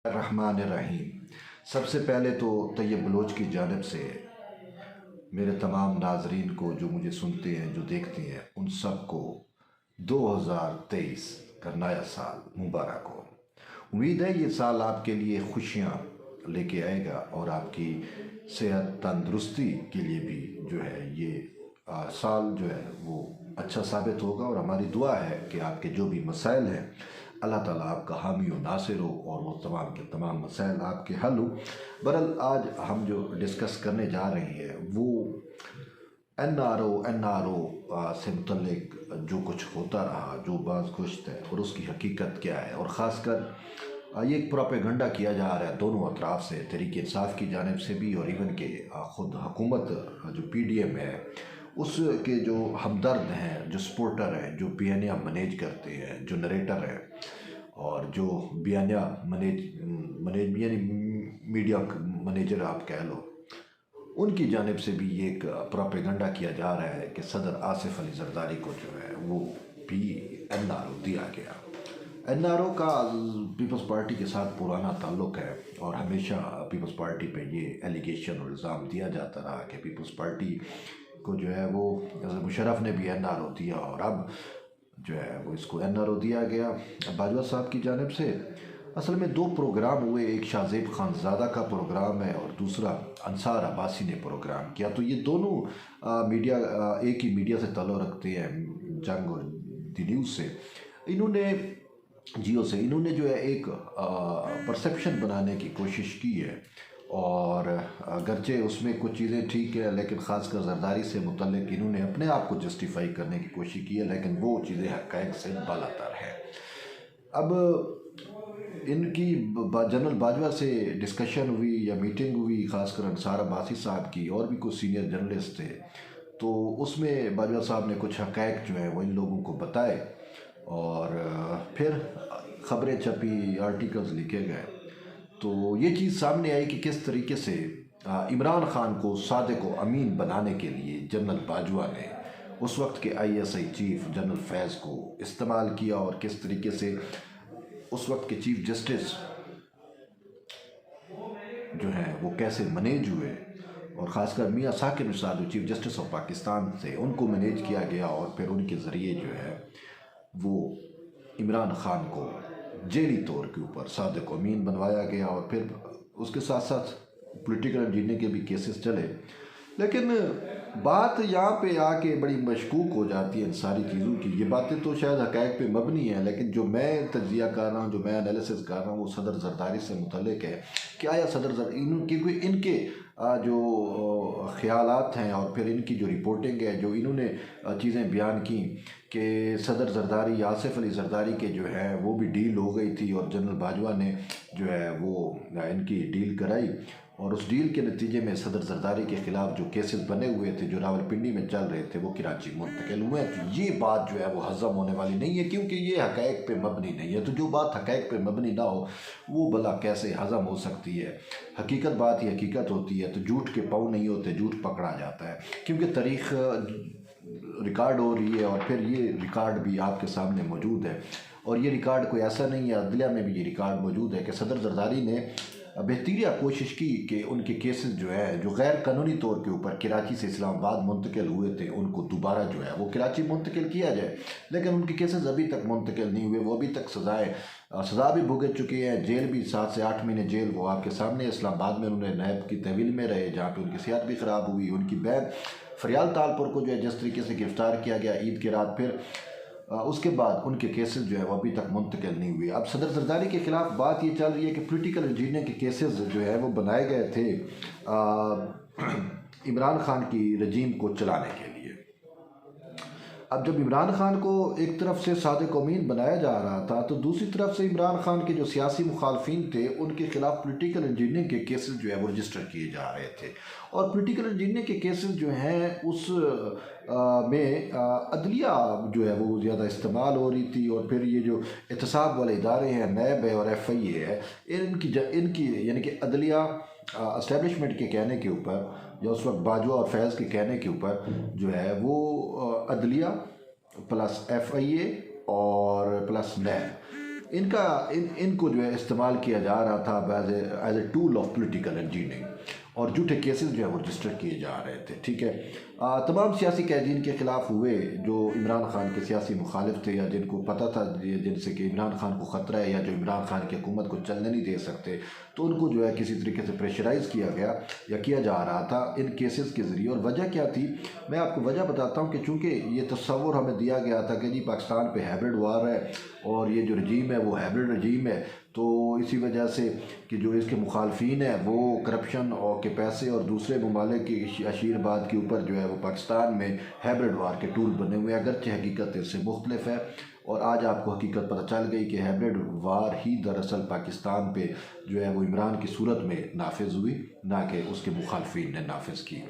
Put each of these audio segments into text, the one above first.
रहमान रहीम। सबसे पहले तो तैयब बलोच की जानिब से मेरे तमाम नाजरीन को, जो मुझे सुनते हैं, जो देखते हैं, उन सब को 2023 का नया साल मुबारक हो। उम्मीद है ये साल आपके लिए खुशियाँ लेके आएगा और आपकी सेहत तंदुरुस्ती के लिए भी जो है ये साल जो है वो अच्छा साबित होगा। और हमारी दुआ है कि आपके जो भी मसाइल हैं, अल्लाह ताला आपका हामी व नासिर हो और वो तमाम के तमाम मसाइल आपके हल हो। बहरहाल आज हम जो डिस्कस करने जा रहे हैं वो एन आर ओ से मुतल्लिक जो कुछ होता रहा, जो बाज़ गुश्त है और उसकी हकीकत क्या है। और ख़ासकर ये एक प्रोपेगंडा किया जा रहा है दोनों अतराफ़ से, तहरीक इंसाफ की जानिब से भी और इवन के ख़ुद हुकूमत जो PDM है उसके जो हमदर्द हैं, जो सपोर्टर हैं, जो बयानिया मैनेज करते हैं, जो नरेटर हैं और जो बयानिया मैनेज यानी मीडिया मैनेजर आप कह लो, उनकी जानिब से भी ये एक प्रोपेगंडा किया जा रहा है कि सदर आसिफ अली जरदारी को जो है वो भी NRO दिया गया। NRO का पीपल्स पार्टी के साथ पुराना ताल्लुक़ है और हमेशा पीपल्स पार्टी पे ये एलिगेशन और इल्ज़ाम दिया जाता रहा कि पीपल्स पार्टी को जो है वो मुशर्रफ ने भी NRO दिया और अब जो है वो इसको NRO दिया गया बाजवा साहब की जानिब से। असल में दो प्रोग्राम हुए, एक शाहजेब खानज़ादा का प्रोग्राम है और दूसरा अंसार अब्बासी ने प्रोग्राम किया। तो ये दोनों मीडिया एक ही मीडिया से ताल्लुक़ रखते हैं, जंग और दी न्यूज़ से। इन्होंने जियो से इन्होंने जो है एक परसेप्शन बनाने की कोशिश की है और अगरचे उसमें कुछ चीज़ें ठीक है, लेकिन ख़ासकर जरदारी से मुतल्लिक इन्होंने अपने आप को जस्टिफाई करने की कोशिश की है, लेकिन वो चीज़ें हक़ाइक़ से बालातर है। अब इनकी जनरल बाजवा से डिस्कशन हुई या मीटिंग हुई, ख़ासकर अंसार अब्बासी साहब की, और भी कुछ सीनियर जर्नलिस्ट थे, तो उसमें बाजवा साहब ने कुछ हक़ाइक़ जो है वो इन लोगों को बताए और फिर ख़बरें छपी, आर्टिकल्स लिखे गए। तो ये चीज़ सामने आई कि किस तरीके से इमरान ख़ान को सादिक व अमीन बनाने के लिए जनरल बाजवा ने उस वक्त के ISI चीफ जनरल फैज़ को इस्तेमाल किया और किस तरीके से उस वक्त के चीफ जस्टिस जो हैं वो कैसे मैनेज हुए और ख़ासकर मियाँ साकिब निसार जो चीफ जस्टिस ऑफ पाकिस्तान थे उनको मैनेज किया गया और फिर उनके ज़रिए जो है वो इमरान ख़ान को जेली तौर के ऊपर सादिक अमीन बनवाया गया और फिर उसके साथ साथ पॉलिटिकल इंजीनियरिंग के भी केसेस चले। लेकिन बात यहाँ पे आके बड़ी मशकूक हो जाती है इन सारी चीज़ों की। ये बातें तो शायद हक़ाइक़ पे मबनी है, लेकिन जो मैं तज्ज़िया कर रहा हूँ, जो मैं एनालिसिस कर रहा हूँ, वो सदर जरदारी से मुतल्लिक है कि आया क्योंकि इनके जो ख़यालात हैं और फिर इनकी जो रिपोर्टिंग है, जो इन्होंने चीज़ें बयान की कि सदर जरदारी आसिफ अली जरदारी के जो है वो भी डील हो गई थी और जनरल बाजवा ने जो है वो इनकी डील कराई और उस डील के नतीजे में सदर जरदारी के ख़िलाफ़ जो केसेस बने हुए थे, जो रावलपिंडी में चल रहे थे, वो कराची मुंतकिल हुए। तो ये बात जो है वो हज़म होने वाली नहीं है, क्योंकि ये हक़ाइक़ पे मबनी नहीं है। तो जो बात हक़ाइक़ पे मबनी ना हो वो भला कैसे हज़म हो सकती है। हकीकत बात ही हकीकत होती है, तो झूठ के पाँव नहीं होते, झूठ पकड़ा जाता है, क्योंकि तारीख़ रिकॉर्ड हो रही है और फिर ये रिकॉर्ड भी आपके सामने मौजूद है। और ये रिकॉर्ड कोई ऐसा नहीं है, अदलिया में भी ये रिकॉर्ड मौजूद है कि सदर जरदारी ने बेहतरीन कोशिश की कि उनके केसेस जो है जो गैर कानूनी तौर के ऊपर कराची से इस्लामाबाद मुंतकिल हुए थे उनको दोबारा जो है वो कराची मुंतकिल किया जाए, लेकिन उनके केसेस अभी तक मुंतकिल नहीं हुए। वो अभी तक सज़ा भी भुगत चुके हैं, जेल भी 7 से 8 महीने जेल वो आपके सामने इस्लामाबाद में उन्होंने नायब की तहवील में रहे, जहाँ पर उनकी सेहत भी ख़राब हुई। उनकी बहन फरियाल तालपुर को जो है जिस तरीके से गिरफ़्तार किया गया ईद की रात, फिर उसके बाद उनके केसेस जो है वो अभी तक मुंतकिल नहीं हुए। अब सदर जरदारी के ख़िलाफ़ बात ये चल रही है कि पॉलिटिकल इंजीनियरिंग के केसेस जो है वो बनाए गए थे इमरान ख़ान की रजीम को चलाने के लिए। अब जब इमरान ख़ान को एक तरफ से सादिक अमीन बनाया जा रहा था, तो दूसरी तरफ से इमरान ख़ान के जो सियासी मुखालफिन थे उनके ख़िलाफ़ पॉलिटिकल इंजीनियरिंग के केसेस जो है वो रजिस्टर किए जा रहे थे। और पॉलिटिकल इंजीनियरिंग के केसेस जो हैं उस में अदलिया जो है वो ज़्यादा इस्तेमाल हो रही थी। और फिर ये जो एहतसाब वाले इदारे हैं, नैब है और FI है, इनकी यानी कि अदलिया इस्टेब्लिशमेंट के कहने के ऊपर या उस वक्त बाजवा और फैज़ के कहने के ऊपर जो है वो अदलिया प्लस FIA और प्लस नैब इनका इनको जो है इस्तेमाल किया जा रहा था as a tool of political engineering, और झूठे केसेस जो है वो रजिस्टर किए जा रहे थे। ठीक है, तमाम सियासी कैदीन के ख़िलाफ़ हुए जो इमरान खान के सियासी मुखालिफ थे, या जिनको पता था जिनसे कि इमरान खान को ख़तरा है, या जो इमरान खान की हुकूमत को चलने नहीं दे सकते, तो उनको जो है किसी तरीके से प्रेशराइज़ किया गया या किया जा रहा था इन केसेस के ज़रिए। और वजह क्या थी, मैं आपको वजह बताता हूँ कि चूँकि ये तस्वुर हमें दिया गया था कि जी पाकिस्तान पे हाइब्रिड वार है और ये जो रजीम है वो हाइब्रिड रजीम है, तो इसी वजह से कि जो इसके मुखालफिन हैं वो करप्शन और के पैसे और दूसरे ममालिक की आशीर्वाद के ऊपर जो है वो पाकिस्तान में हाइब्रिड वार के टूल बने हुए हैं, अगरचे हकीकत इससे मुख्तलिफ है। और आज आपको हकीकत पता चल गई कि हाइब्रिड वार ही दरअसल पाकिस्तान पे जो है वो इमरान की सूरत में नाफिज हुई, ना कि उसके मुखालफिन ने नाफिज की।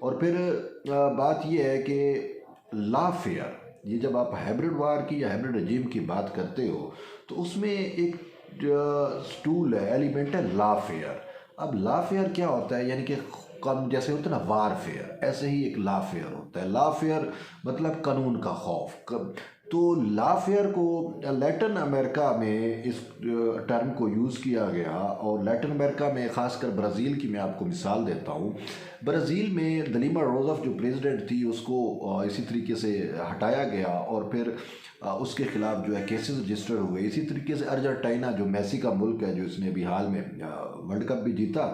और फिर बात यह है कि ला फेयर, ये जब आप हाइब्रिड वार की या हाइब्रिड रजीम की बात करते हो तो उसमें एक टूल है, एलिमेंट है ला फेयर। अब ला फेयर क्या होता है, यानी कि कम जैसे होता है ना वार फेयर, ऐसे ही एक ला फेयर होता है। ला फेयर मतलब कानून का खौफ। तो ला फेयर को लैटिन अमेरिका में इस टर्म को यूज़ किया गया, और लैटिन अमेरिका में ख़ासकर ब्राज़ील की मैं आपको मिसाल देता हूँ। ब्राज़ील में दिल्मा रोज़ेफ जो प्रेसिडेंट थी उसको इसी तरीके से हटाया गया, और फिर उसके ख़िलाफ़ जो है केसेस रजिस्टर हुए। इसी तरीके से अर्जेंटीना जो मेसी का मुल्क है, जो इसने अभी हाल में वर्ल्ड कप भी जीता,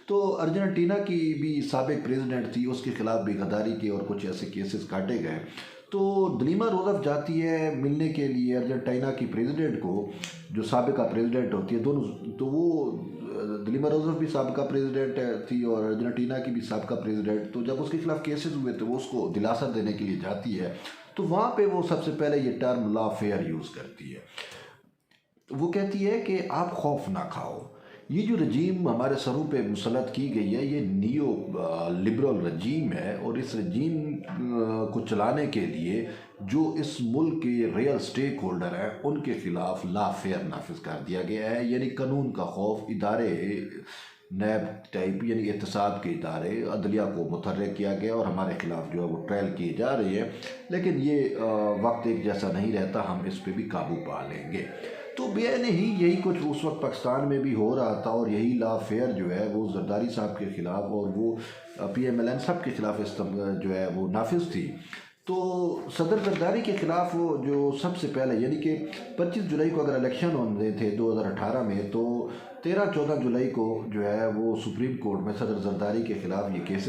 तो अर्जेंटीना की भी साबिक प्रेसिडेंट थी, उसके ख़िलाफ़ भी गद्दारी के और कुछ ऐसे केसेस काटे गए। तो दिल्मा रोज़ेफ जाती है मिलने के लिए अर्जेंटीना की प्रेसिडेंट को, जो साबिका प्रेसिडेंट होती है दोनों, तो वो दिल्मा रोज़ेफ भी साबिका प्रेसिडेंट थी और अर्जेंटीना की भी साबिका प्रेसिडेंट। तो जब उसके खिलाफ केसेस हुए तो वो उसको दिलासा देने के लिए जाती है, तो वहाँ पे वो सबसे पहले ये टर्म ला फेयर यूज़ करती है। वो कहती है कि आप खौफ ना खाओ, ये जो रजीम हमारे सरों पे मुसलत की गई है ये नियो लिबरल रजीम है, और इस रजीम को चलाने के लिए जो इस मुल्क के रियल स्टेक होल्डर हैं उनके ख़िलाफ़ ला फेयर नाफिज कर दिया गया है। यानी कानून का खौफ, इदारे नैब टाइप यानी एहतसाब के इदारे अदलिया को मुतहर्रिक किया गया और हमारे ख़िलाफ़ जो है वो ट्रायल किए जा रहे हैं। लेकिन ये वक्त एक जैसा नहीं रहता, हम इस पर भी काबू पा लेंगे। तो बेन ही यही कुछ उस वक्त पाकिस्तान में भी हो रहा था, और यही ला फेयर जो है वो जरदारी साहब के ख़िलाफ़ और वो PMLN सब के ख़िलाफ़ जो है वो नाफिज थी। तो सदर जरदारी के ख़िलाफ़ वो जो सबसे पहले यानी कि 25 जुलाई को अगर इलेक्शन होने थे 2018 में, तो 13-14 जुलाई को जो है वो सुप्रीम कोर्ट में सदर जरदारी के ख़िलाफ़ ये केस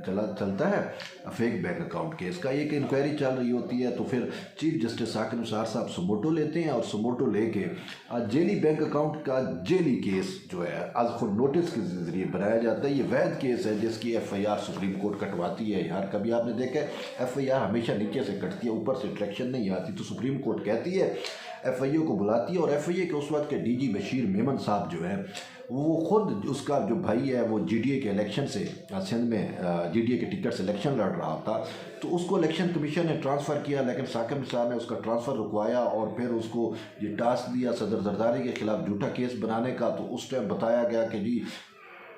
चलता है, फेक बैंक अकाउंट केस का एक इंक्वायरी चल रही होती है। तो फिर चीफ जस्टिस साकिब निसार साहब सुमोटो लेते हैं, और सुमोटो लेके जेली बैंक अकाउंट का जेली केस जो है आज खुद नोटिस के ज़रिए बनाया जाता है। ये वैध केस है जिसकी FIR सुप्रीम कोर्ट कटवाती है। यार कभी आपने देखा FIR हमेशा नीचे से कटती है, ऊपर से ट्रैक्शन नहीं आती, तो सुप्रीम कोर्ट कहती है FIA को बुलाती है, और FIA के उस वक्त के DG बशीर मेमन साहब जो है वो खुद, उसका जो भाई है वो GDA के इलेक्शन से सिंध में GDA के टिकट से इलेक्शन लड़ रहा था, तो उसको इलेक्शन कमीशन ने ट्रांसफ़र किया, लेकिन साकिब निसार ने उसका ट्रांसफ़र रुकवाया और फिर उसको ये टास्क दिया सदर जरदारी के ख़िलाफ़ झूठा केस बनाने का। तो उस टाइम बताया गया कि जी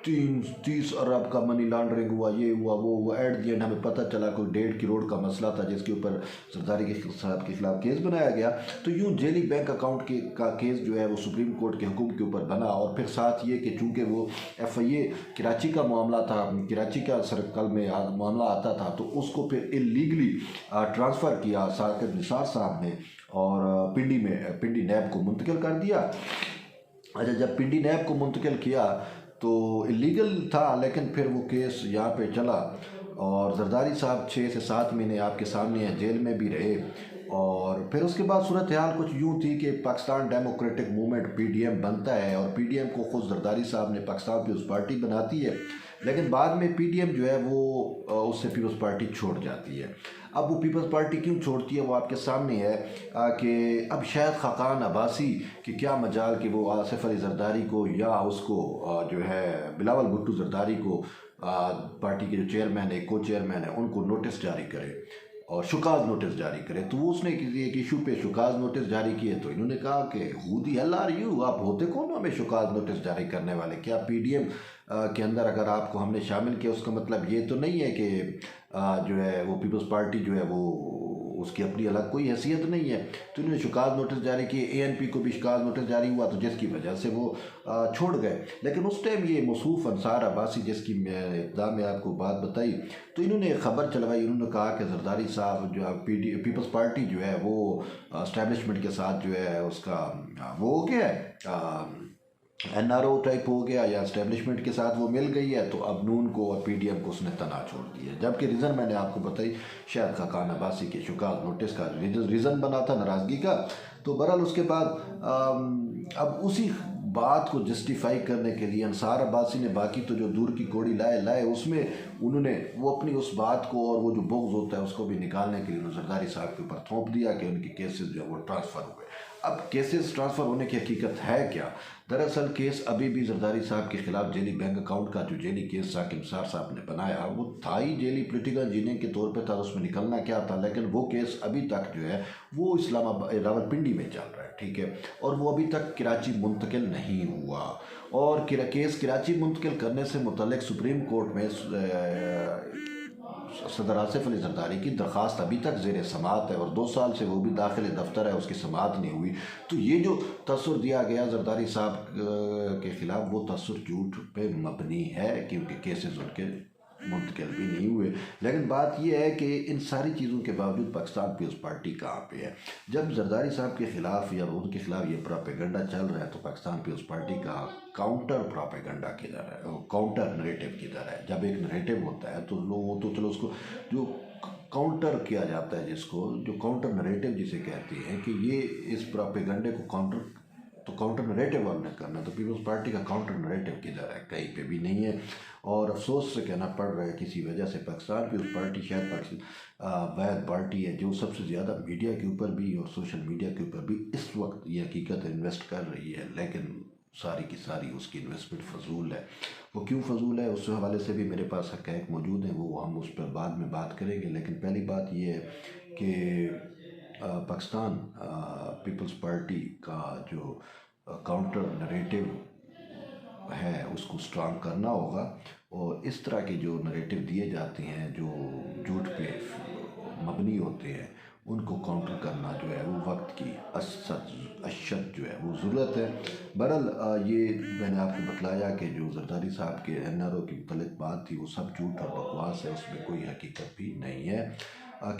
30 अरब का मनी लॉन्ड्रिंग हुआ, ये हुआ वो हुआ। एट दी एंड हमें पता चला कोई 1.5 करोड़ का मसला था जिसके ऊपर जरदारी के साहब के खिलाफ केस बनाया गया। तो यूँ जेली बैंक अकाउंट का केस जो है वो सुप्रीम कोर्ट के हुक्म के ऊपर बना, और फिर साथ ये कि चूँकि वो FIA कराची का मामला था, कराची का सर्कल में मामला आता था, तो उसको फिर इलीगली ट्रांसफ़र किया साकिब निसार साहब ने, और पिंडी नैब को मुंतकिल कर दिया। अच्छा, जब पिंडी नैब को मुंतकिल किया तो इलीगल था, लेकिन फिर वो केस यहाँ पे चला, और जरदारी साहब 6 से 7 महीने आपके सामने जेल में भी रहे। और फिर उसके बाद सूरत हाल कुछ यूँ थी कि पाकिस्तान डेमोक्रेटिक मूवमेंट PDM बनता है, और PDM को खुद जरदारी साहब ने पाकिस्तान पीपल्स पार्टी बनाती है, लेकिन बाद में PDM जो है वो उससे पीपल्स पार्टी छोड़ जाती है। अब वो पीपल्स पार्टी क्यों छोड़ती है वो आपके सामने है कि अब शायद खाकान अब्बासी कि क्या मजाल कि वो आसिफ अली जरदारी को या उसको जो है बिलावल भुट्टो जरदारी को पार्टी के जो चेयरमैन है, को चेयरमैन है, उनको नोटिस जारी करे और शुकाज नोटिस जारी करे। तो वो उसने किसी एक इशू पे शुकाज नोटिस जारी किए, तो इन्होंने कहा कि हू दी हेल आर यू, आप होते कौन हमें शुकाज नोटिस जारी करने वाले? क्या PDM के अंदर अगर आपको हमने शामिल किया उसका मतलब ये तो नहीं है कि जो है वो पीपल्स पार्टी जो है वो उसकी अपनी अलग कोई हैसियत नहीं है। तो इन्होंने शिकायत नोटिस जारी किए, ANP को भी शिकायत नोटिस जारी हुआ, तो जिसकी वजह से वो छोड़ गए। लेकिन उस टाइम ये मौसूफ अंसार अब्बासी, जिसकी मैं इब्तिदा में आपको बात बताई, तो इन्होंने खबर चलवाई। इन्होंने कहा कि जरदारी साहब जो पीपल्स पार्टी जो है वो इस्टेब्लिशमेंट के साथ जो है उसका वो हो गया है, NRO टाइप हो गया या इस्टेब्लिशमेंट के साथ वो मिल गई है, तो अब नून को और PDM को उसने तना छोड़ दिया। जबकि रीज़न मैंने आपको बताई, शायद खाकान अब्बासी के शिकायत नोटिस का रीज़न बना था नाराज़गी का। तो बहरहाल उसके बाद अब उसी बात को जस्टिफाई करने के लिए अंसार अब्बासी ने बाकी तो जो दूर की कौड़ी लाए उसमें उन्होंने वो अपनी उस बात को और वो जो बुग़्ज़ होता है उसको भी निकालने के लिए उन्होंने जरदारी साहब के ऊपर थोप दिया कि उनके केसेस जो है वो ट्रांसफ़र हुए। अब केसेस ट्रांसफ़र होने की हकीकत है क्या? दरअसल केस अभी भी जरदारी साहब के खिलाफ जेली बैंक अकाउंट का जो जेली केस साकिब निसार साहब ने बनाया वो था ही जेली पोलिटिकल इंजीनियरिंग के तौर पे था, उसमें निकलना क्या था। लेकिन वो केस अभी तक जो है वो इस्लामाबाद रावलपिंडी में चल रहा है, ठीक है, और वो अभी तक कराची मुंतकिल नहीं हुआ। और केस कराची मुंतकिल करने से मुतल्लिक सुप्रीम कोर्ट में सदर आसिफ अली जरदारी की दरख्वास्त अभी तक ज़ेर समाअत है और 2 साल से वो भी दाखिल दफ्तर है, उसकी समाअत नहीं हुई। तो ये जो तसर दिया गया जरदारी साहब के ख़िलाफ़ वो तसर झूठ पे मबनी है, क्योंकि केसेस उनके मुंतकिल भी नहीं हुए। लेकिन बात यह है कि इन सारी चीज़ों के बावजूद पाकिस्तान पीपल्स पार्टी कहाँ पे है? जब जरदारी साहब के ख़िलाफ़ या उनके ख़िलाफ़ ये प्रोपेगेंडा चल रहा है, तो पाकिस्तान पीपल्स पार्टी का काउंटर प्रोपेगेंडा किधर है, काउंटर नरेटिव किधर है? जब एक नरेटिव होता है तो लोग तो चलो उसको जो काउंटर किया जाता है, जिसको जो काउंटर नरेटिव जिसे कहते हैं कि ये इस प्रोपेगेंडे को काउंटर नरेटिव हमने करना, तो पीपल्स पार्टी का काउंटर नरेटिव किधर है? कहीं पे भी नहीं है। और अफसोस से कहना पड़ रहा है किसी वजह से पाकिस्तान पीपल्स पार्टी शायद वह पार्टी है जो सबसे ज़्यादा मीडिया के ऊपर भी और सोशल मीडिया के ऊपर भी इस वक्त ये हकीकत इन्वेस्ट कर रही है, लेकिन सारी की सारी उसकी इन्वेस्टमेंट फजूल है। वो क्यों फजूल है, उस हवाले से भी मेरे पास हक़ाइक़ मौजूद हैं, वो हम उस पर बाद में बात करेंगे। लेकिन पहली बात ये है कि पाकिस्तान पीपल्स पार्टी का जो काउंटर नरेटिव है उसको स्ट्रांग करना होगा, और इस तरह के जो नरेटिव दिए जाते हैं जो झूठ पे मबनी होते हैं उनको काउंटर करना जो है वो वक्त की अशद जो है वो ज़रूरत है। बहरहाल ये मैंने आपको बतलाया कि जो जरदारी साहब के NRO की मुतल्लिक़ बात थी वो सब झूठ और बकवास है, उसमें कोई हकीकत भी नहीं है,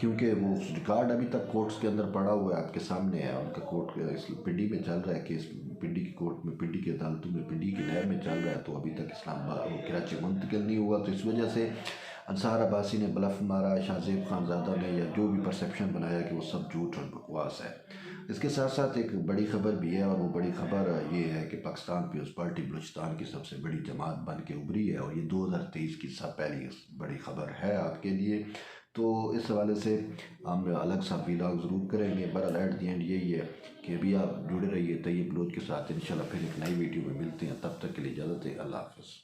क्योंकि वो रिकॉर्ड अभी तक कोर्ट्स के अंदर पड़ा हुआ है, आपके सामने है। उनका कोर्ट इस पिंडी में चल रहा है केस, पिंडी की कोर्ट में, पिंडी की अदालतों में, पिंडी की नहर में चल रहा है, तो अभी तक इस्लामाबाद वो कराची मुंतकिल नहीं हुआ। तो इस वजह से अंसार अब्बासी ने ब्लफ मारा, शाहज़ेब खानज़ादा ने, या जो भी परसेप्शन बनाया कि वो सब झूठ और बकवास है। इसके साथ साथ एक बड़ी ख़बर भी है, और वो बड़ी ख़बर ये है कि पाकिस्तान पीपल्स पार्टी बलूचिस्तान की सबसे बड़ी जमात बन के उभरी है, और ये 2023 की सब पहली बड़ी ख़बर है आपके लिए। तो इस हवाले से हम अलग सा व्लॉग ज़रूर करेंगे। बहरहाल एट दी एंड यही है कि अभी आप जुड़े रहिए तैयब बलोच के साथ। इंशाल्लाह फिर एक नई वीडियो में मिलते हैं, तब तक के लिए इजाज़त है। अल्लाह हाफ़िज़।